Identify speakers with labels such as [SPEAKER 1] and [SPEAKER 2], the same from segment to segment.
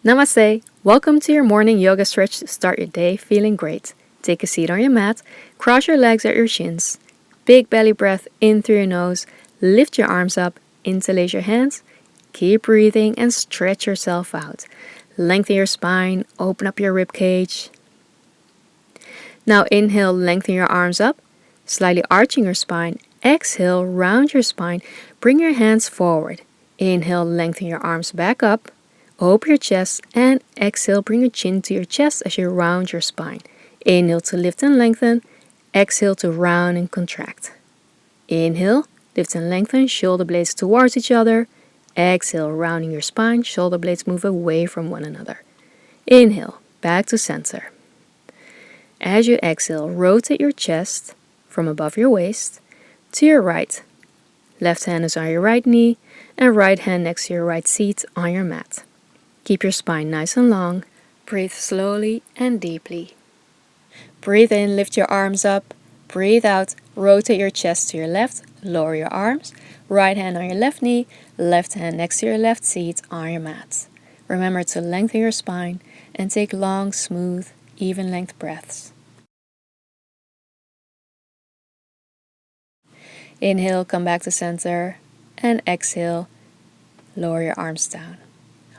[SPEAKER 1] Namaste. Welcome to your morning yoga stretch to start your day feeling great. Take a seat on your mat, cross your legs at your shins. Big belly breath in through your nose. Lift your arms up, interlace your hands. Keep breathing and stretch yourself out. Lengthen your spine, open up your rib cage. Now inhale, lengthen your arms up, slightly arching your spine. Exhale, round your spine. Bring your hands forward. Inhale, lengthen your arms back up. Open your chest and exhale, bring your chin to your chest as you round your spine. Inhale to lift and lengthen. Exhale to round and contract. Inhale, lift and lengthen, shoulder blades towards each other. Exhale, rounding your spine, shoulder blades move away from one another. Inhale, back to center. As you exhale, rotate your chest from above your waist to your right. Left hand is on your right knee and right hand next to your right seat on your mat. Keep your spine nice and long. Breathe slowly and deeply. Breathe in, lift your arms up. Breathe out, rotate your chest to your left, lower your arms. Right hand on your left knee, left hand next to your left seat on your mat. Remember to lengthen your spine and take long, smooth, even length breaths. Inhale, come back to center, and exhale, lower your arms down.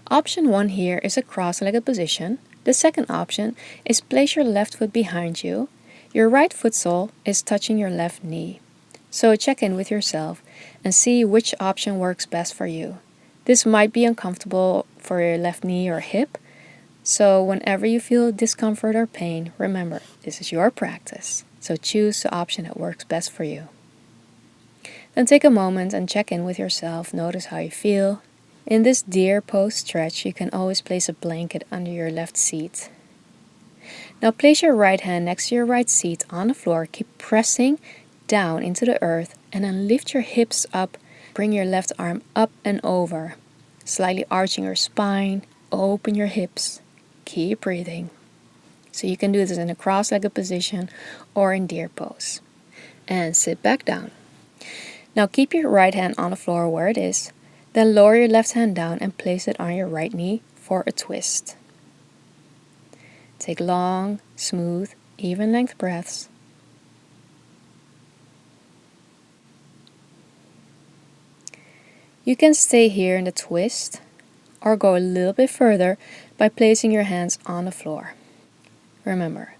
[SPEAKER 1] Option 1 here is a cross-legged position. The second option is place your left foot behind you. Your right foot sole is touching your left knee. So check in with yourself and see which option works best for you. This might be uncomfortable for your left knee or hip. So whenever you feel discomfort or pain, remember, this is your practice. So choose the option that works best for you. Then take a moment and check in with yourself. Notice how you feel. In this deer pose stretch, you can always place a blanket under your left seat. Now place your right hand next to your right seat on the floor. Keep pressing down into the earth and then lift your hips up. Bring your left arm up and over, slightly arching your spine. Open your hips. Keep breathing. So you can do this in a cross-legged position or in deer pose. And sit back down. Now keep your right hand on the floor where it is. Then lower your left hand down and place it on your right knee for a twist. Take long, smooth, even length breaths. You can stay here in the twist or go a little bit further by placing your hands on the floor. Remember,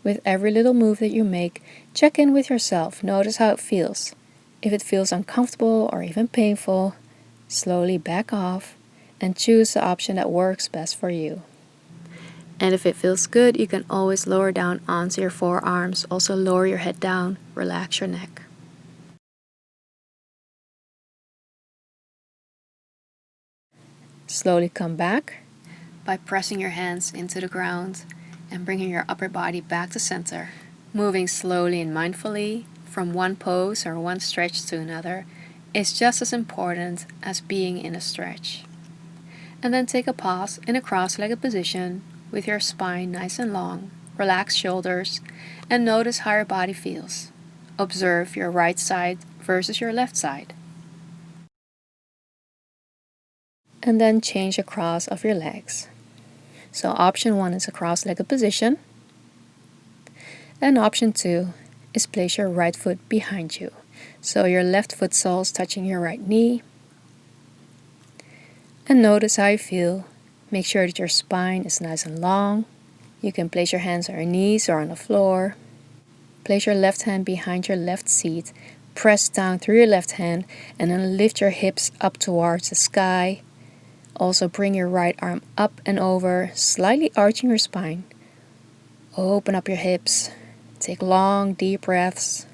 [SPEAKER 1] with every little move that you make, check in with yourself. Notice how it feels. If it feels uncomfortable or even painful, slowly back off and choose the option that works best for you. And if it feels good, you can always lower down onto your forearms. Also lower your head down, relax your neck. Slowly come back by pressing your hands into the ground and bringing your upper body back to center. Moving slowly and mindfully from one pose or one stretch to another is just as important as being in a stretch. And then take a pause in a cross-legged position with your spine nice and long. Relax shoulders and notice how your body feels. Observe your right side versus your left side. And then change the cross of your legs. So option 1 is a cross-legged position. And option 2 is place your right foot behind you. So your left foot sole is touching your right knee. And notice how you feel. Make sure that your spine is nice and long. You can place your hands on your knees or on the floor. Place your left hand behind your left seat. Press down through your left hand and then lift your hips up towards the sky. Also bring your right arm up and over, slightly arching your spine. Open up your hips. Take long, deep breaths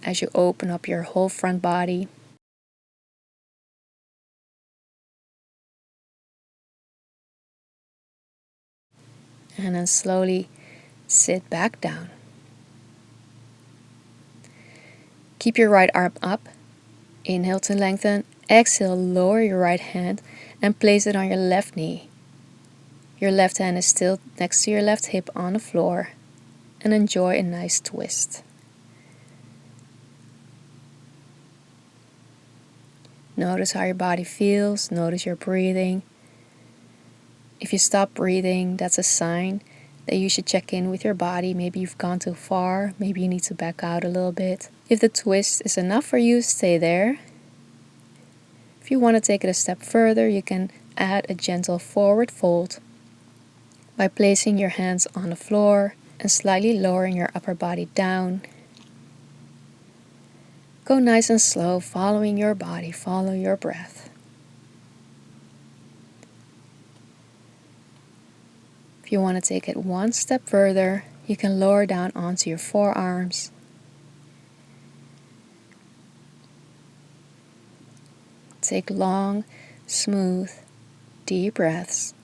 [SPEAKER 1] as you open up your whole front body. And then slowly sit back down. Keep your right arm up. Inhale to lengthen. Exhale, lower your right hand and place it on your left knee. Your left hand is still next to your left hip on the floor. And enjoy a nice twist. Notice how your body feels. Notice your breathing. If you stop breathing, that's a sign that you should check in with your body. Maybe you've gone too far. Maybe you need to back out a little bit. If the twist is enough for you, stay there. If you want to take it a step further, you can add a gentle forward fold by placing your hands on the floor and slightly lowering your upper body down. Go nice and slow, following your body, follow your breath. If you want to take it one step further, you can lower down onto your forearms. Take long, smooth, deep breaths.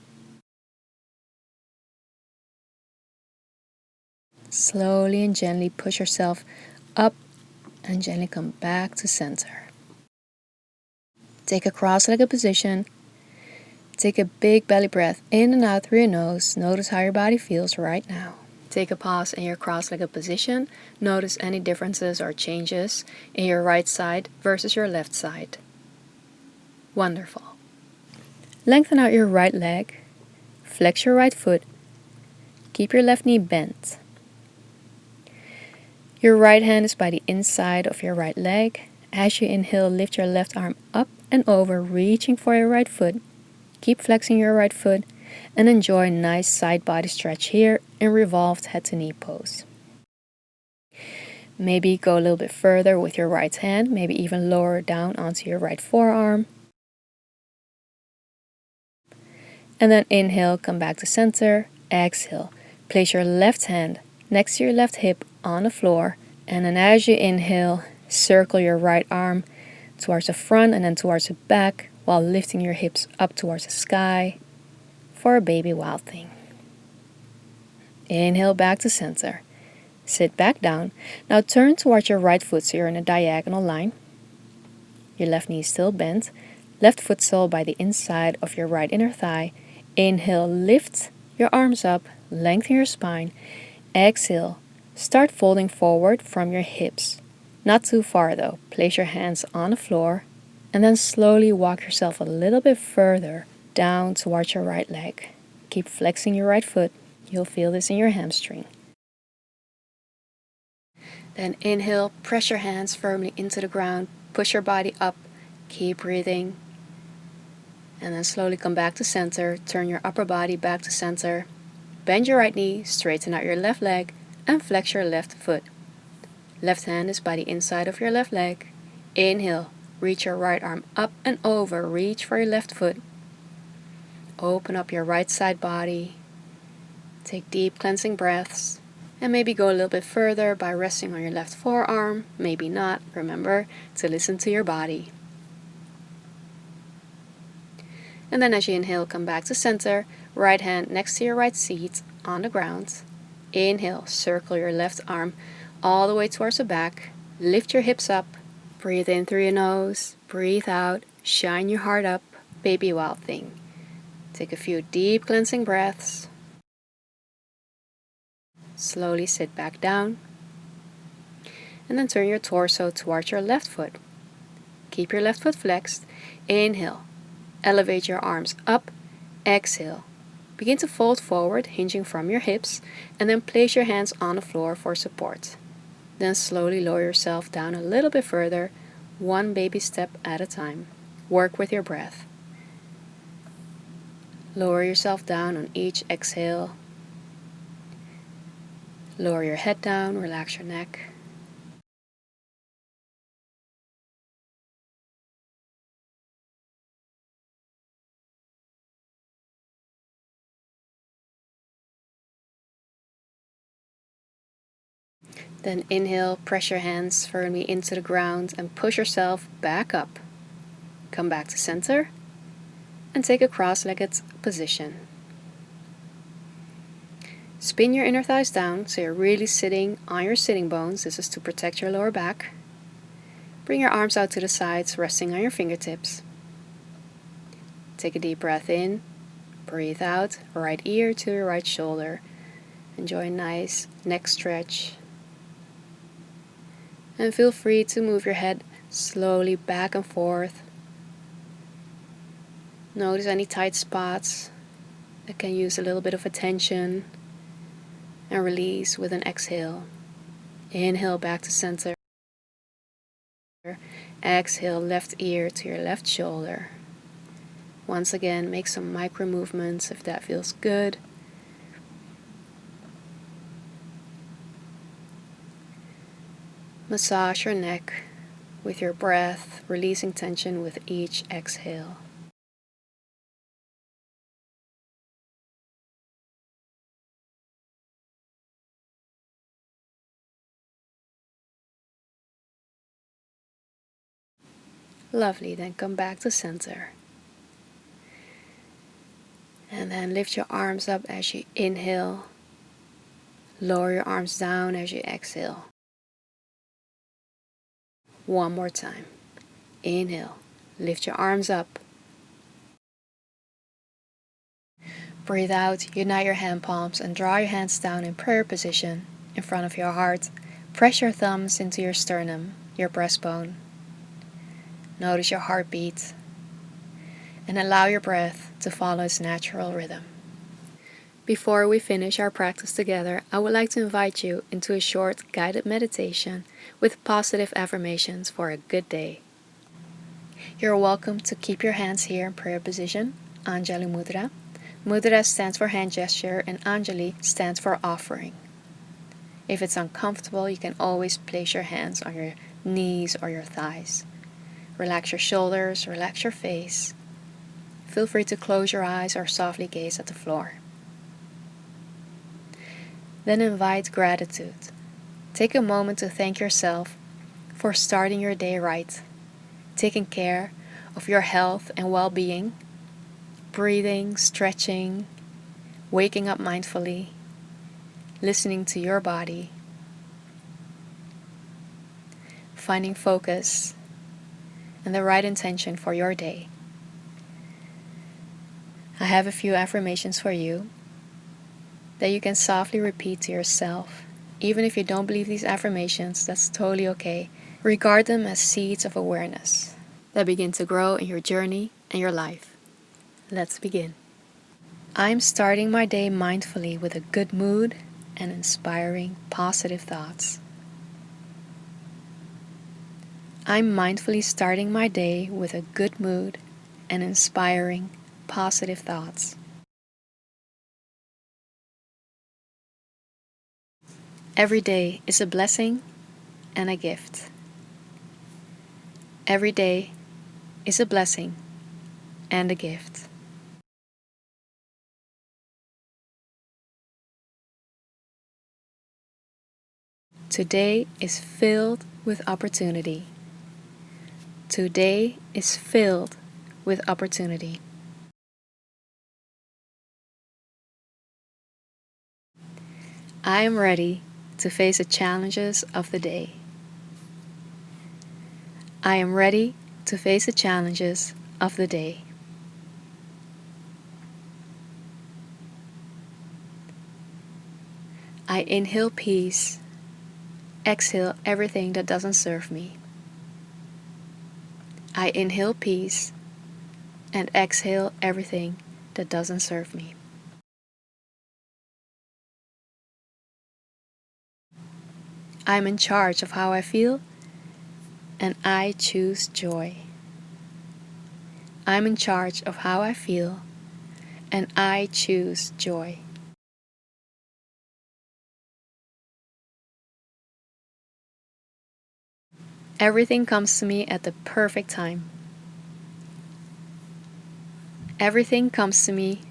[SPEAKER 1] Slowly and gently push yourself up and gently come back to center. Take a cross-legged position. Take a big belly breath in and out through your nose. Notice how your body feels right now. Take a pause in your cross-legged position. Notice any differences or changes in your right side versus your left side. Wonderful. Lengthen out your right leg. Flex your right foot. Keep your left knee bent. Your right hand is by the inside of your right leg. As you inhale, lift your left arm up and over, reaching for your right foot. Keep flexing your right foot and enjoy a nice side body stretch here in revolved head to knee pose. Maybe go a little bit further with your right hand, maybe even lower down onto your right forearm. And then inhale, come back to center. Exhale, place your left hand next to your left hip on the floor, and then as you inhale, circle your right arm towards the front and then towards the back while lifting your hips up towards the sky for a baby wild thing. Inhale back to center. Sit back down. Now turn towards your right foot so you're in a diagonal line. Your left knee is still bent. Left foot sole by the inside of your right inner thigh. Inhale, lift your arms up, lengthen your spine. Exhale, start folding forward from your hips. Not too far though. Place your hands on the floor and then slowly walk yourself a little bit further down towards your right leg. Keep flexing your right foot. You'll feel this in your hamstring. Then inhale, press your hands firmly into the ground. Push your body up. Keep breathing. And then slowly come back to center. Turn your upper body back to center. Bend your right knee, straighten out your left leg, and flex your left foot. Left hand is by the inside of your left leg. Inhale, reach your right arm up and over, reach for your left foot. Open up your right side body. Take deep cleansing breaths. And maybe go a little bit further by resting on your left forearm. Maybe not. Remember to listen to your body. And then as you inhale, come back to center. Right hand next to your right seat on the ground. Inhale, circle your left arm all the way towards the back. Lift your hips up. Breathe in through your nose. Breathe out. Shine your heart up. Baby wild thing. Take a few deep cleansing breaths. Slowly sit back down. And then turn your torso towards your left foot. Keep your left foot flexed. Inhale. Elevate your arms up. Exhale. Begin to fold forward, hinging from your hips, and then place your hands on the floor for support. Then slowly lower yourself down a little bit further, one baby step at a time. Work with your breath. Lower yourself down on each exhale. Lower your head down, relax your neck. Then inhale, press your hands firmly into the ground and push yourself back up. Come back to center and take a cross-legged position. Spin your inner thighs down so you're really sitting on your sitting bones. This is to protect your lower back. Bring your arms out to the sides, resting on your fingertips. Take a deep breath in. Breathe out, right ear to your right shoulder. Enjoy a nice neck stretch. And feel free to move your head slowly back and forth. Notice any tight spots. that can use a little bit of attention, and release with an exhale. Inhale back to center. Exhale, left ear to your left shoulder. Once again, make some micro movements if that feels good. Massage your neck with your breath, releasing tension with each exhale. Lovely, then come back to center. And then lift your arms up as you inhale. Lower your arms down as you exhale. One more time. Inhale. Lift your arms up. Breathe out. Unite your hand palms and draw your hands down in prayer position in front of your heart. Press your thumbs into your sternum, your breastbone. Notice your heartbeat. And allow your breath to follow its natural rhythm. Before we finish our practice together, I would like to invite you into a short guided meditation with positive affirmations for a good day. You're welcome to keep your hands here in prayer position, Anjali Mudra. Mudra stands for hand gesture and Anjali stands for offering. If it's uncomfortable, you can always place your hands on your knees or your thighs. Relax your shoulders, relax your face. Feel free to close your eyes or softly gaze at the floor. Then invite gratitude. Take a moment to thank yourself for starting your day right, taking care of your health and well-being, breathing, stretching, waking up mindfully, listening to your body, finding focus and the right intention for your day. I have a few affirmations for you that you can softly repeat to yourself. Even if you don't believe these affirmations, that's totally okay. Regard them as seeds of awareness that begin to grow in your journey and your life. Let's begin. I'm starting my day mindfully with a good mood and inspiring positive thoughts. I'm mindfully starting my day with a good mood and inspiring positive thoughts. Every day is a blessing and a gift. Every day is a blessing and a gift. Today is filled with opportunity. Today is filled with opportunity. I am ready to face the challenges of the day. I am ready to face the challenges of the day. I inhale peace, exhale everything that doesn't serve me. I inhale peace and exhale everything that doesn't serve me. I'm in charge of how I feel and I choose joy. I'm in charge of how I feel and I choose joy. Everything comes to me at the perfect time. Everything comes to me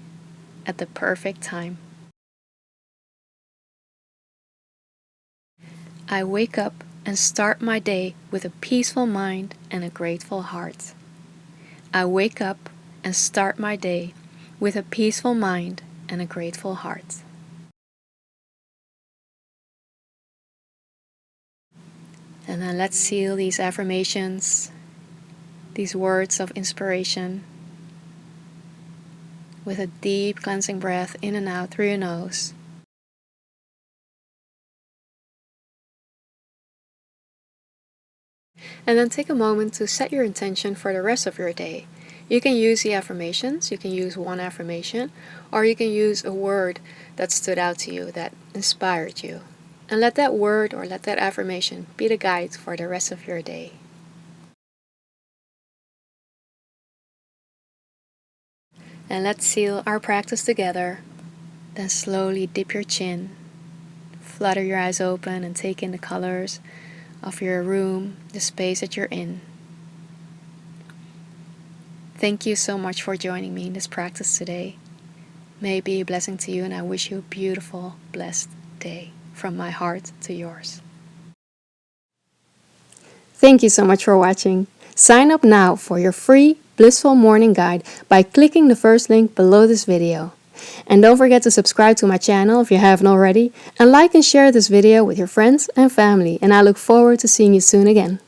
[SPEAKER 1] at the perfect time. I wake up and start my day with a peaceful mind and a grateful heart. I wake up and start my day with a peaceful mind and a grateful heart. And then let's seal these affirmations, these words of inspiration, with a deep cleansing breath in and out through your nose. And then take a moment to set your intention for the rest of your day. You can use the affirmations, you can use one affirmation, or you can use a word that stood out to you, that inspired you. And let that word or let that affirmation be the guide for the rest of your day. And let's seal our practice together. Then slowly dip your chin, flutter your eyes open and take in the colors of your room, the space that you're in. Thank you so much for joining me in this practice today. May it be a blessing to you, and I wish you a beautiful, blessed day from my heart to yours. Thank you so much for watching. Sign up now for your free Blissful Morning Guide by clicking the first link below this video. And don't forget to subscribe to my channel if you haven't already, and like and share this video with your friends and family, and I look forward to seeing you soon again.